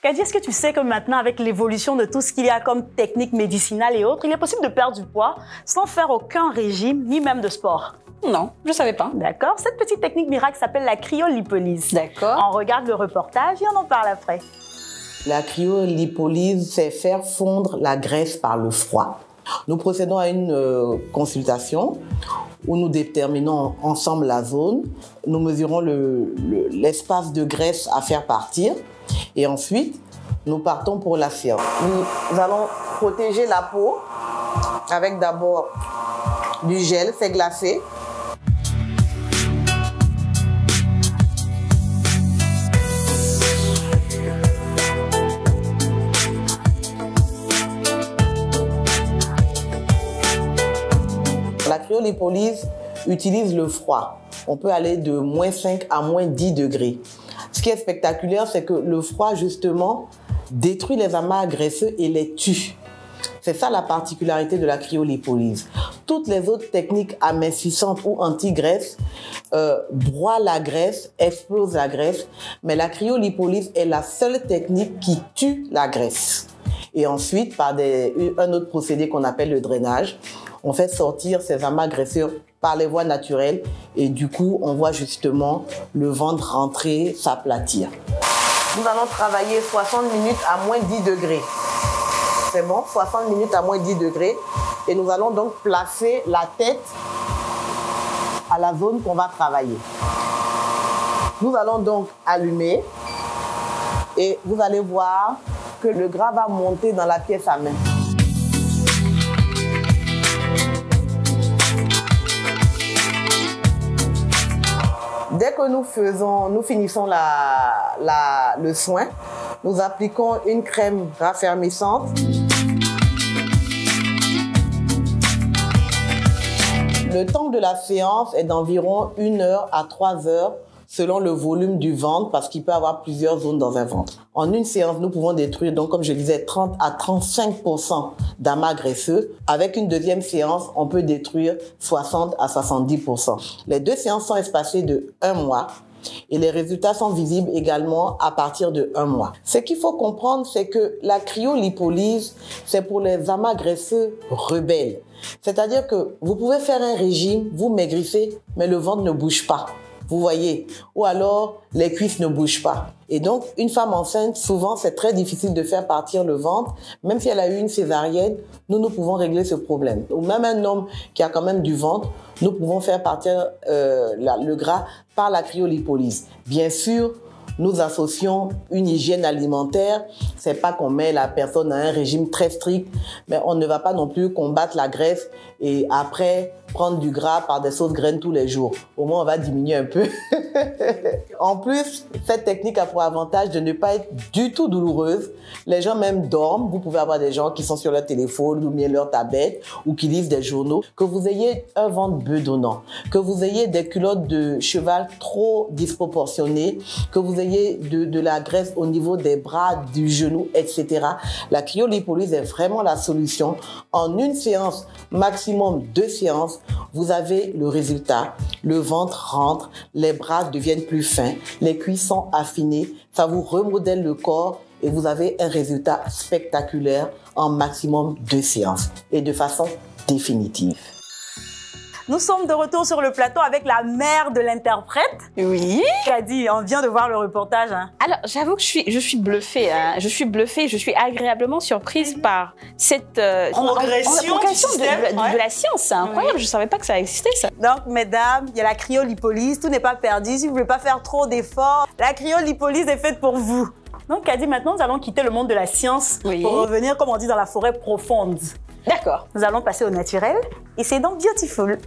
Kadi, est-ce que tu sais que maintenant, avec l'évolution de tout ce qu'il y a comme technique médicinale et autres, il est possible de perdre du poids sans faire aucun régime, ni même de sport? Non, je ne savais pas. D'accord. Cette petite technique miracle s'appelle la cryolipolyse. D'accord. On regarde le reportage et on en parle après. La cryolipolyse, c'est faire fondre la graisse par le froid. Nous procédons à une consultation où nous déterminons ensemble la zone. Nous mesurons l'espace de graisse à faire partir. Et ensuite, nous partons pour la séance. Nous allons protéger la peau avec d'abord du gel, c'est glacé. La cryolipolyse utilise le froid. On peut aller de -5 à -10 degrés. Ce qui est spectaculaire, c'est que le froid, justement, détruit les amas graisseux et les tue. C'est ça la particularité de la cryolipolyse. Toutes les autres techniques amincissantes ou anti-graisse broient la graisse, explosent la graisse, mais la cryolipolyse est la seule technique qui tue la graisse. Et ensuite, par un autre procédé qu'on appelle le drainage, on fait sortir ces amas graisseux par les voies naturelles et du coup, on voit justement le ventre rentrer, s'aplatir. Nous allons travailler 60 minutes à -10 degrés. C'est bon, 60 minutes à -10 degrés. Et nous allons donc placer la tête à la zone qu'on va travailler. Nous allons donc allumer et vous allez voir que le gras va monter dans la pièce à main. Dès que nous finissons le soin, nous appliquons une crème raffermissante. Le temps de la séance est d'environ 1 heure à 3 heures selon le volume du ventre parce qu'il peut y avoir plusieurs zones dans un ventre. En une séance, nous pouvons détruire, donc comme je disais, 30 à 35% d'amas graisseux. Avec une deuxième séance, on peut détruire 60 à 70%. Les deux séances sont espacées de 1 mois. Et les résultats sont visibles également à partir de 1 mois. Ce qu'il faut comprendre, c'est que la cryolipolyse, c'est pour les amas graisseux rebelles. C'est-à-dire que vous pouvez faire un régime, vous maigrissez, mais le ventre ne bouge pas. Vous voyez? Ou alors, les cuisses ne bougent pas. Et donc, une femme enceinte, souvent, c'est très difficile de faire partir le ventre. Même si elle a eu une césarienne, nous pouvons régler ce problème. Ou même un homme qui a quand même du ventre, nous pouvons faire partir le gras par la cryolipolyse. Bien sûr, nous associons une hygiène alimentaire. C'est pas qu'on met la personne à un régime très strict, mais on ne va pas non plus combattre la graisse et après prendre du gras par des sauces graines tous les jours. Au moins, on va diminuer un peu. En plus, cette technique a pour avantage de ne pas être du tout douloureuse. Les gens même dorment. Vous pouvez avoir des gens qui sont sur leur téléphone ou bien leur tablette ou qui lisent des journaux. Que vous ayez un ventre bedonnant, que vous ayez des culottes de cheval trop disproportionnées, que vous ayez de la graisse au niveau des bras, du genou, etc. La cryolipolyse est vraiment la solution. En une séance, maximum 2 séances, vous avez le résultat. Le ventre rentre, les bras deviennent plus fins, les cuisses sont affinées, ça vous remodèle le corps et vous avez un résultat spectaculaire en maximum 2 séances et de façon définitive. Nous sommes de retour sur le plateau avec la mère de l'interprète. Oui. Kadi, on vient de voir le reportage. Hein. Alors, j'avoue que je suis bluffée. Hein. Je suis bluffée, je suis agréablement surprise par cette progression de la science. C'est incroyable, je ne savais pas que ça existait, ça. Donc, mesdames, il y a la cryolipolyse, tout n'est pas perdu. Si vous ne voulez pas faire trop d'efforts, la cryolipolyse est faite pour vous. Donc, Kadi, maintenant, nous allons quitter le monde de la science pour revenir, comme on dit, dans la forêt profonde. D'accord. Nous allons passer au naturel et c'est donc Beautiful.